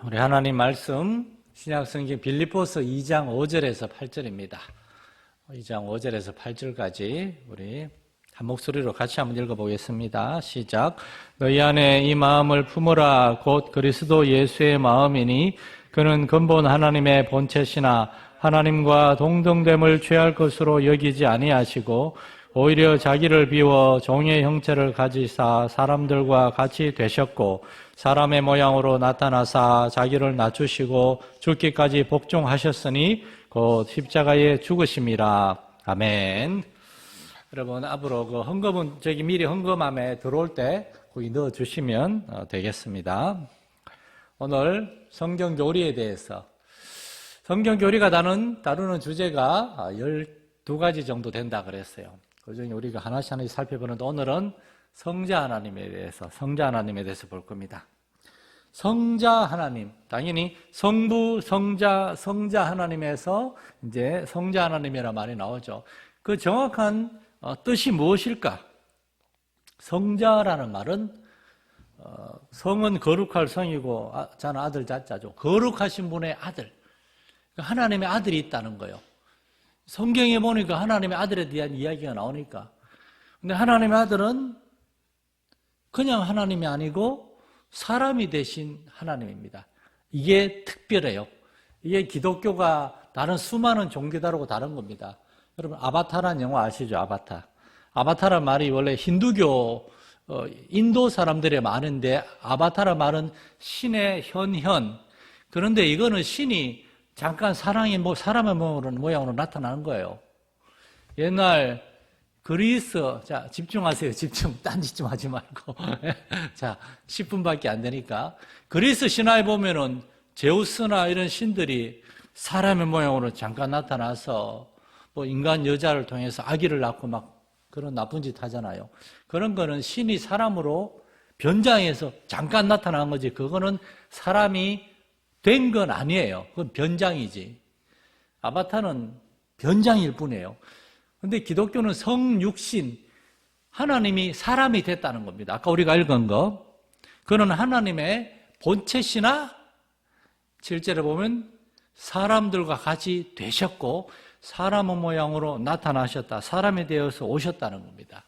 우리 하나님 말씀 신약성경 빌립보서 2장 5절에서 8절입니다. 2장 5절에서 8절까지 우리 한 목소리로 같이 한번 읽어보겠습니다. 시작. 너희 안에 이 마음을 품으라. 곧 그리스도 예수의 마음이니 그는 근본 하나님의 본체시나 하나님과 동등됨을 취할 것으로 여기지 아니하시고 오히려 자기를 비워 종의 형체를 가지사 사람들과 같이 되셨고 사람의 모양으로 나타나사 자기를 낮추시고 죽기까지 복종하셨으니 곧 십자가에 죽으심이라. 아멘. 여러분, 앞으로 그 헌금은 저기 미리 헌금함에 들어올 때 거기 넣어주시면 되겠습니다. 오늘 성경교리에 대해서, 성경교리가 다루는 주제가 12가지 정도 된다 그랬어요. 그 중에 우리가 하나씩 살펴보는데 오늘은 성자 하나님에 대해서 볼 겁니다. 성자 하나님, 당연히 성부, 성자, 성자 하나님에서 이제 성자 하나님이라는 말이 나오죠. 그 정확한 뜻이 무엇일까? 성자라는 말은 성은 거룩할 성이고 자는 아들 자자죠. 거룩하신 분의 아들, 하나님의 아들이 있다는 거예요. 성경에 보니까 하나님의 아들에 대한 이야기가 나오니까. 근데 하나님의 아들은 그냥 하나님이 아니고 사람이 되신 하나님입니다. 이게 특별해요. 이게 기독교가 다른 수많은 종교다르고 다른 겁니다. 여러분, 아바타라는 영화 아시죠? 아바타라는 말이 원래 힌두교, 인도 사람들의 말인데 아바타라는 말은 신의 현현. 그런데 이거는 신이 잠깐 사람의 모양으로 나타나는 거예요. 옛날 그리스, 자, 집중하세요. 딴짓 좀 하지 말고. 자, 10분밖에 안 되니까. 그리스 신화에 보면은 제우스나 이런 신들이 사람의 모양으로 잠깐 나타나서 뭐 인간 여자를 통해서 아기를 낳고 막 그런 나쁜 짓 하잖아요. 그런 거는 신이 사람으로 변장해서 잠깐 나타난 거지. 그거는 사람이 된 건 아니에요. 그건 변장이지. 아바타는 변장일 뿐이에요. 근데 기독교는 성육신, 하나님이 사람이 됐다는 겁니다. 아까 우리가 읽은 거. 그는 하나님의 본체시나 7절에 보면 사람들과 같이 되셨고 사람의 모양으로 나타나셨다. 사람이 되어서 오셨다는 겁니다.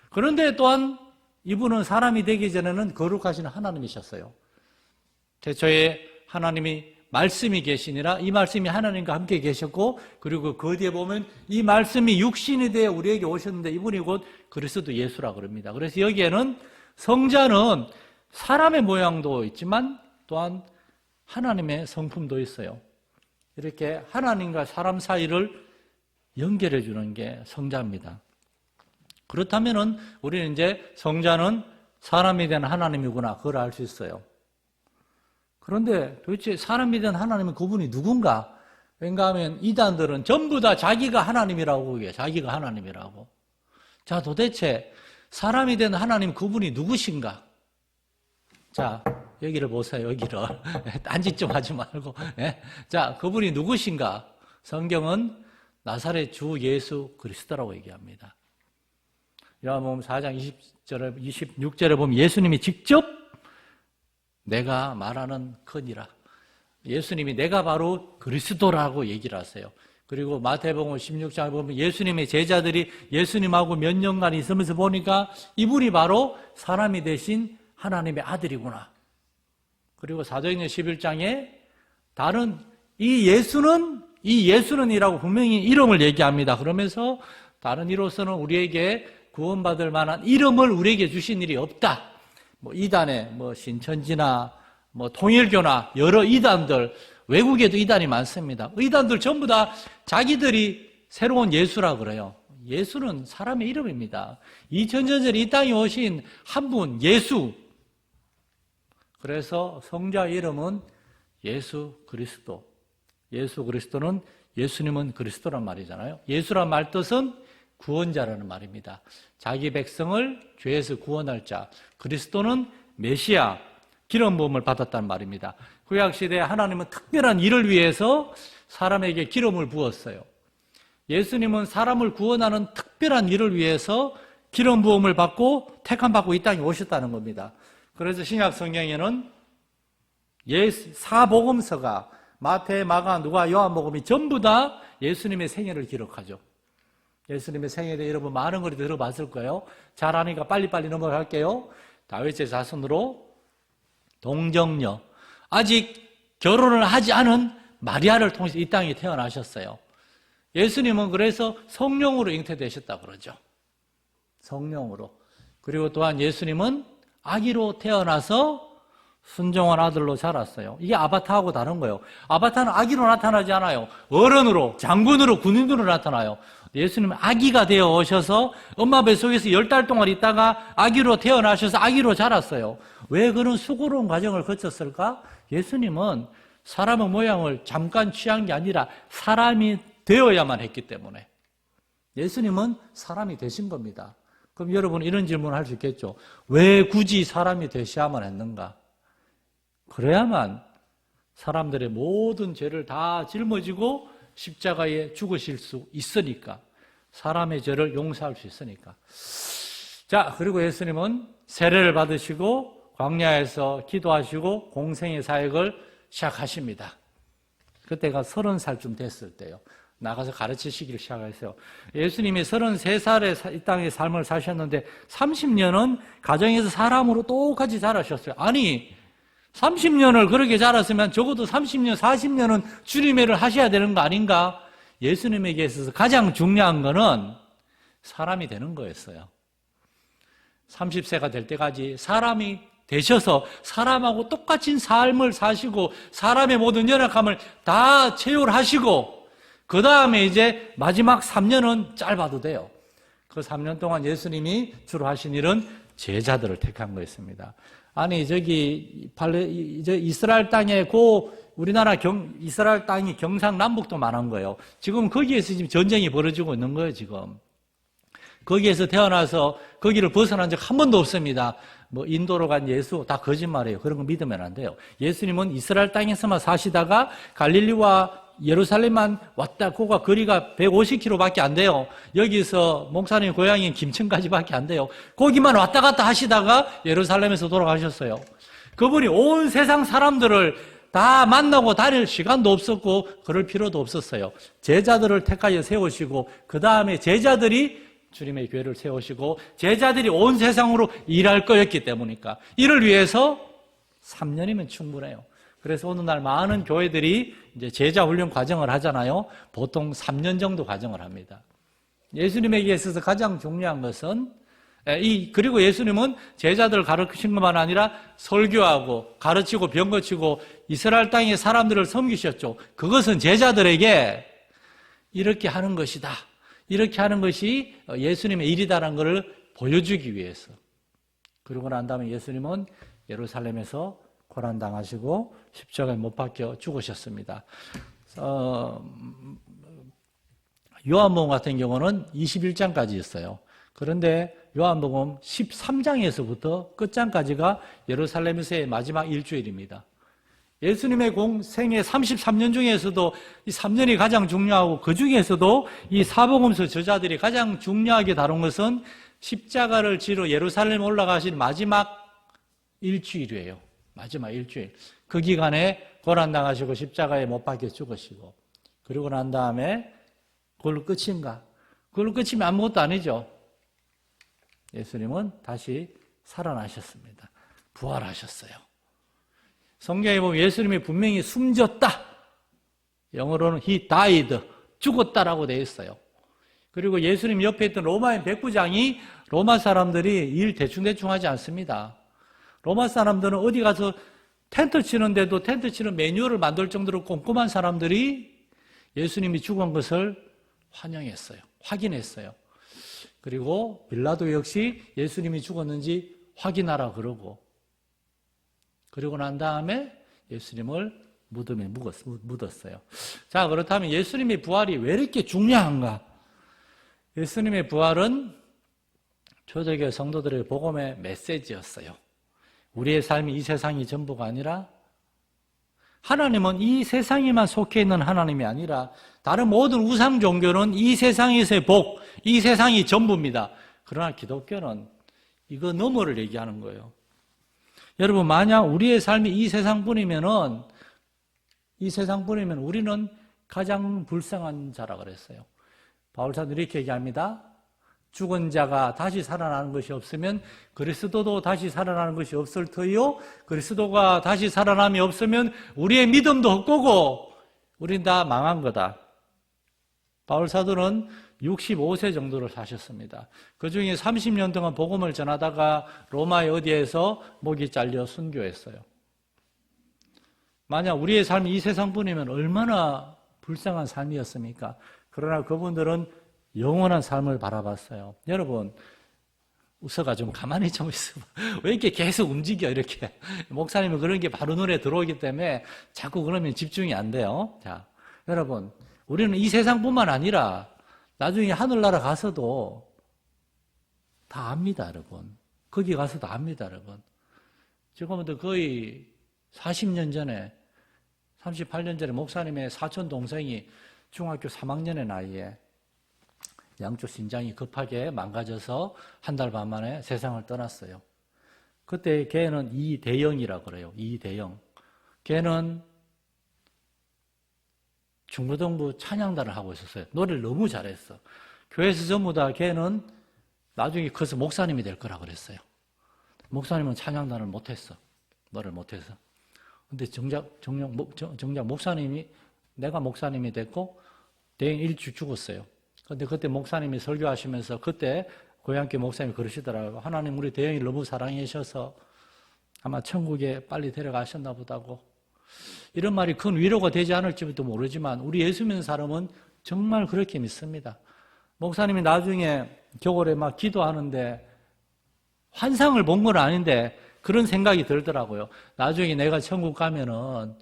그런데 또한 이분은 사람이 되기 전에는 거룩하신 하나님이셨어요. 태초에 하나님이 말씀이 계시니라 이 말씀이 하나님과 함께 계셨고 그리고 그 뒤에 보면 이 말씀이 육신이 되어 우리에게 오셨는데 이분이 곧 그리스도 예수라고 그럽니다. 그래서 여기에는 성자는 사람의 모양도 있지만 또한 하나님의 성품도 있어요. 이렇게 하나님과 사람 사이를 연결해 주는 게 성자입니다. 그렇다면은 우리는 이제 성자는 사람이 된 하나님이구나 그걸 알 수 있어요. 그런데 도대체 사람이 된 하나님은 그분이 누군가? 왜냐하면 이단들은 전부 다 자기가 하나님이라고 그게 자기가 하나님이라고. 자, 도대체 사람이 된 하나님 그분이 누구신가? 자, 여기를 보세요. 여기를. 딴짓 좀 하지 말고. 자, 그분이 누구신가? 성경은 나사렛 주 예수 그리스도라고 얘기합니다. 요한복음 4장 20절에 26절에 보면 예수님이 직접 내가 말하는 거니라. 예수님이 내가 바로 그리스도라고 얘기를 하세요. 그리고 마태복음 16장에 보면 예수님의 제자들이 예수님하고 몇 년간 있으면서 보니까 이분이 바로 사람이 되신 하나님의 아들이구나. 그리고 사도행전 11장에 다른 이 예수는이라고 분명히 이름을 얘기합니다. 그러면서 다른 이로서는 우리에게 구원받을 만한 이름을 우리에게 주신 일이 없다. 뭐 이단에 뭐 신천지나 뭐 통일교나 여러 이단들, 외국에도 이단이 많습니다. 이단들 전부 다 자기들이 새로운 예수라 그래요. 예수는 사람의 이름입니다. 2000년 전에 이 땅에 오신 한 분, 예수. 그래서 성자의 이름은 예수 그리스도. 예수 그리스도는 예수님은 그리스도란 말이잖아요. 예수란 말 뜻은 구원자라는 말입니다. 자기 백성을 죄에서 구원할 자. 그리스도는 메시아, 기름 부음을 받았다는 말입니다. 구약시대에 하나님은 특별한 일을 위해서 사람에게 기름을 부었어요. 예수님은 사람을 구원하는 특별한 일을 위해서 기름 부음을 받고 택함 받고 이 땅에 오셨다는 겁니다. 그래서 신약 성경에는 사복음서가 마태, 마가, 누가, 요한복음이 전부 다 예수님의 생애를 기록하죠. 예수님의 생애에 대해 여러분 많은 걸 들어봤을 거예요. 잘 아니까 빨리빨리 넘어갈게요. 다윗의 자손으로 동정녀, 아직 결혼을 하지 않은 마리아를 통해서 이 땅에 태어나셨어요. 예수님은 그래서 성령으로 잉태되셨다 그러죠. 성령으로. 그리고 또한 예수님은 아기로 태어나서 순종한 아들로 자랐어요. 이게 아바타하고 다른 거예요. 아바타는 아기로 나타나지 않아요. 어른으로, 장군으로, 군인으로 나타나요. 예수님은 아기가 되어 오셔서 엄마 뱃속에서 10달 동안 있다가 아기로 태어나셔서 아기로 자랐어요. 왜 그런 수고로운 과정을 거쳤을까? 예수님은 사람의 모양을 잠깐 취한 게 아니라 사람이 되어야만 했기 때문에. 예수님은 사람이 되신 겁니다. 그럼 여러분 이런 질문을 할 수 있겠죠. 왜 굳이 사람이 되셔야만 했는가? 그래야만 사람들의 모든 죄를 다 짊어지고 십자가에 죽으실 수 있으니까. 사람의 죄를 용서할 수 있으니까. 자, 그리고 예수님은 세례를 받으시고 광야에서 기도하시고 공생의 사역을 시작하십니다. 그때가 30살쯤 됐을 때요. 나가서 가르치시기를 시작했어요. 예수님이 33살에 이 땅의 삶을 사셨는데 30년은 가정에서 사람으로 똑같이 자라셨어요. 아니 30년을 그렇게 자랐으면 적어도 30년, 40년은 주님의 일을 하셔야 되는 거 아닌가? 예수님에게 있어서 가장 중요한 거는 사람이 되는 거였어요. 30세가 될 때까지 사람이 되셔서 사람하고 똑같은 삶을 사시고 사람의 모든 연약함을 다 체휼하시고 그 다음에 이제 마지막 3년은 짧아도 돼요. 그 3년 동안 예수님이 주로 하신 일은 제자들을 택한 거였습니다. 아니 이스라엘 땅에 우리나라 이스라엘 땅이 경상남북도 많은 거예요. 지금 거기에서 지금 전쟁이 벌어지고 있는 거예요, 지금. 거기에서 태어나서 거기를 벗어난 적 한 번도 없습니다. 뭐 인도로 간 예수 다 거짓말이에요. 그런 거 믿으면 안 돼요. 예수님은 이스라엘 땅에서만 사시다가 갈릴리와 예루살렘만 왔다 고가 거리가 150km밖에 안 돼요. 여기서 목사님 고향인 김천까지밖에 안 돼요. 거기만 왔다 갔다 하시다가 예루살렘에서 돌아가셨어요. 그분이 온 세상 사람들을 다 만나고 다닐 시간도 없었고 그럴 필요도 없었어요. 제자들을 택하여 세우시고 그 다음에 제자들이 주님의 교회를 세우시고 제자들이 온 세상으로 일할 거였기 때문이니까 이를 위해서 3년이면 충분해요. 그래서 오늘날 많은 교회들이 이제 제자 훈련 과정을 하잖아요. 보통 3년 정도 과정을 합니다. 예수님에게 있어서 가장 중요한 것은 그리고 예수님은 제자들을 가르치신 것만 아니라 설교하고 가르치고 병 고치고 이스라엘 땅의 사람들을 섬기셨죠. 그것은 제자들에게 이렇게 하는 것이다. 이렇게 하는 것이 예수님의 일이다라는 것을 보여주기 위해서. 그러고 난 다음에 예수님은 예루살렘에서 고난당하시고 십자가에 못 박혀 죽으셨습니다. 요한복음 같은 경우는 21장까지 있어요. 그런데 요한복음 13장에서부터 끝장까지가 예루살렘에서의 마지막 일주일입니다. 예수님의 생애 33년 중에서도 이 3년이 가장 중요하고 그 중에서도 이 사복음서 저자들이 가장 중요하게 다룬 것은 십자가를 지러 예루살렘 올라가신 마지막 일주일이에요. 마지막 일주일. 그 기간에 고난당하시고 십자가에 못 박혀 죽으시고 그리고 난 다음에 그걸로 끝인가? 그걸로 끝이면 아무것도 아니죠. 예수님은 다시 살아나셨습니다. 부활하셨어요. 성경에 보면 예수님이 분명히 숨졌다. 영어로는 he died, 죽었다라고 되어 있어요. 그리고 예수님 옆에 있던 로마인 백부장이 로마 사람들이 일 대충대충 하지 않습니다. 로마 사람들은 어디 가서 텐트 치는데도 텐트 치는 매뉴얼을 만들 정도로 꼼꼼한 사람들이 예수님이 죽은 것을 환영했어요. 확인했어요. 그리고 빌라도 역시 예수님이 죽었는지 확인하라 그러고 그리고 난 다음에 예수님을 무덤에 묻었어요. 자, 그렇다면 예수님의 부활이 왜 이렇게 중요한가? 예수님의 부활은 초대교회 성도들의 복음의 메시지였어요. 우리의 삶이 이 세상이 전부가 아니라 하나님은 이 세상에만 속해 있는 하나님이 아니라 다른 모든 우상 종교는 이 세상에서의 복, 이 세상이 전부입니다. 그러나 기독교는 이거 너머를 얘기하는 거예요. 여러분, 만약 우리의 삶이 이 세상뿐이면 우리는 가장 불쌍한 자라 그랬어요. 바울 사도 이렇게 얘기합니다. 죽은 자가 다시 살아나는 것이 없으면 그리스도도 다시 살아나는 것이 없을 터이요. 그리스도가 다시 살아남이 없으면 우리의 믿음도 헛되고 우린 다 망한 거다. 바울 사도는 65세 정도를 사셨습니다. 그 중에 30년 동안 복음을 전하다가 로마의 어디에서 목이 잘려 순교했어요. 만약 우리의 삶이 이 세상뿐이면 얼마나 불쌍한 삶이었습니까? 그러나 그분들은 영원한 삶을 바라봤어요. 여러분, 웃어가 좀 가만히 좀 있어. 왜 이렇게 계속 움직여, 이렇게. 목사님은 그런 게 바로 눈에 들어오기 때문에 자꾸 그러면 집중이 안 돼요. 자, 여러분, 우리는 이 세상뿐만 아니라 나중에 하늘나라 가서도 다 압니다, 여러분. 거기 가서도 압니다, 여러분. 지금부터 거의 40년 전에, 38년 전에 목사님의 사촌 동생이 중학교 3학년의 나이에 양쪽 신장이 급하게 망가져서 한 달 반 만에 세상을 떠났어요. 그때 걔는 이대영이라고 그래요. 이대영. 걔는 중고등부 찬양단을 하고 있었어요. 노래를 너무 잘했어. 교회에서 전부 다 걔는 나중에 커서 목사님이 될 거라 그랬어요. 목사님은 찬양단을 못했어. 노래를 못해서. 근데 정작 목사님이, 내가 목사님이 됐고, 대행 일찍 죽었어요. 근데 그때 목사님이 설교하시면서 그때 고향교 목사님이 그러시더라고요. 하나님 우리 대영이를 너무 사랑해 주셔서 아마 천국에 빨리 데려가셨나 보다고. 이런 말이 큰 위로가 되지 않을지도 모르지만 우리 예수 믿는 사람은 정말 그렇게 믿습니다. 목사님이 나중에 겨울에 막 기도하는데 환상을 본 건 아닌데 그런 생각이 들더라고요. 나중에 내가 천국 가면은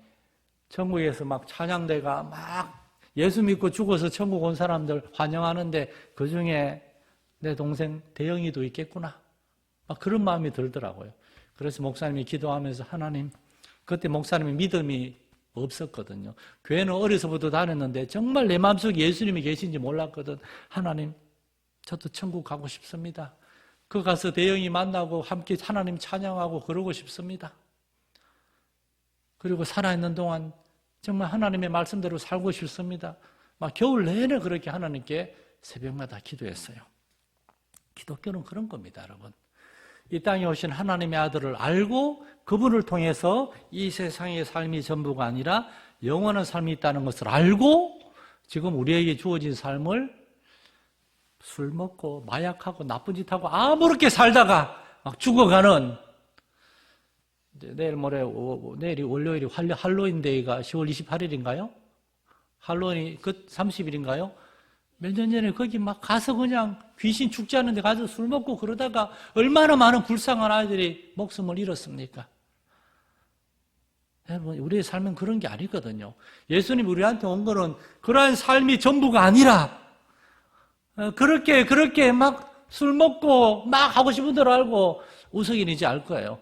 천국에서 막 찬양대가 막 예수 믿고 죽어서 천국 온 사람들 환영하는데 그중에 내 동생 대영이도 있겠구나. 막 그런 마음이 들더라고요. 그래서 목사님이 기도하면서 하나님, 그때 목사님이 믿음이 없었거든요. 교회는 어려서부터 다녔는데 정말 내 마음속에 예수님이 계신지 몰랐거든. 하나님, 저도 천국 가고 싶습니다. 그 가서 대영이 만나고 함께 하나님 찬양하고 그러고 싶습니다. 그리고 살아있는 동안 정말 하나님의 말씀대로 살고 싶습니다. 막 겨울 내내 그렇게 하나님께 새벽마다 기도했어요. 기독교는 그런 겁니다, 여러분. 이 땅에 오신 하나님의 아들을 알고 그분을 통해서 이 세상의 삶이 전부가 아니라 영원한 삶이 있다는 것을 알고 지금 우리에게 주어진 삶을 술 먹고 마약하고 나쁜 짓 하고 아무렇게 살다가 막 죽어가는, 내일이 월요일이 할로윈데이가 10월 28일인가요? 할로윈이 30일인가요? 몇 년 전에 거기 막 가서 그냥 귀신 죽지 않는데 가서 술 먹고 그러다가 얼마나 많은 불쌍한 아이들이 목숨을 잃었습니까? 여러분, 우리의 삶은 그런 게 아니거든요. 예수님 우리한테 온 거는 그러한 삶이 전부가 아니라 그렇게 막 술 먹고 막 하고 싶은 대로 알고 우석이는지 알 거예요.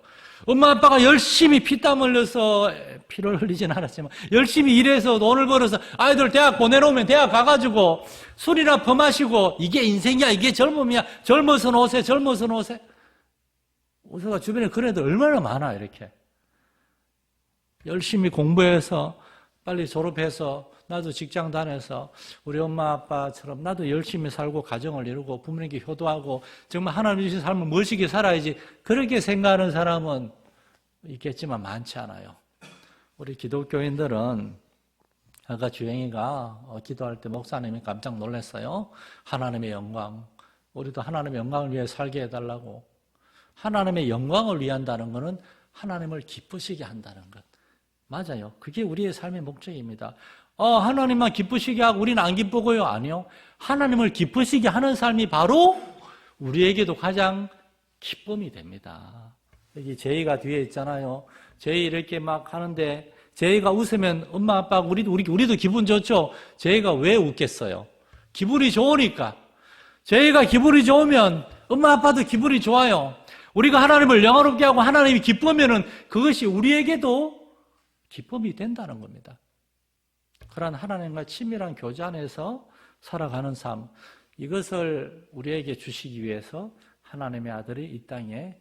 엄마 아빠가 열심히 피땀 흘려서, 피를 흘리진 않았지만 열심히 일해서 돈을 벌어서 아이들 대학 보내놓으면 대학 가가지고 술이나 퍼마시고 이게 인생이야, 이게 젊음이야, 젊어서 노세. 우석아 주변에 그런 애들 얼마나 많아. 이렇게 열심히 공부해서 빨리 졸업해서 나도 직장 다녀서 우리 엄마 아빠처럼 나도 열심히 살고 가정을 이루고 부모님께 효도하고 정말 하나님 주신 삶을 멋있게 살아야지, 그렇게 생각하는 사람은 있겠지만 많지 않아요. 우리 기독교인들은 아까 주영이가 기도할 때 목사님이 깜짝 놀랐어요. 하나님의 영광, 우리도 하나님의 영광을 위해 살게 해달라고. 하나님의 영광을 위한다는 것은 하나님을 기쁘시게 한다는 것. 맞아요. 그게 우리의 삶의 목적입니다. 하나님만 기쁘시게 하고 우리는 안 기쁘고요? 아니요. 하나님을 기쁘시게 하는 삶이 바로 우리에게도 가장 기쁨이 됩니다. 여기 제이가 뒤에 있잖아요. 제이 이렇게 막 하는데 제이가 웃으면 엄마 아빠 우리도 기분 좋죠. 제이가 왜 웃겠어요? 기분이 좋으니까. 제이가 기분이 좋으면 엄마 아빠도 기분이 좋아요. 우리가 하나님을 영화롭게 하고 하나님이 기쁘면은 그것이 우리에게도 기쁨이 된다는 겁니다. 그러한 하나님과 친밀한 교제 안에서 살아가는 삶, 이것을 우리에게 주시기 위해서 하나님의 아들이 이 땅에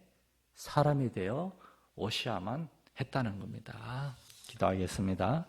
사람이 되어 오셔야만 했다는 겁니다. 기도하겠습니다.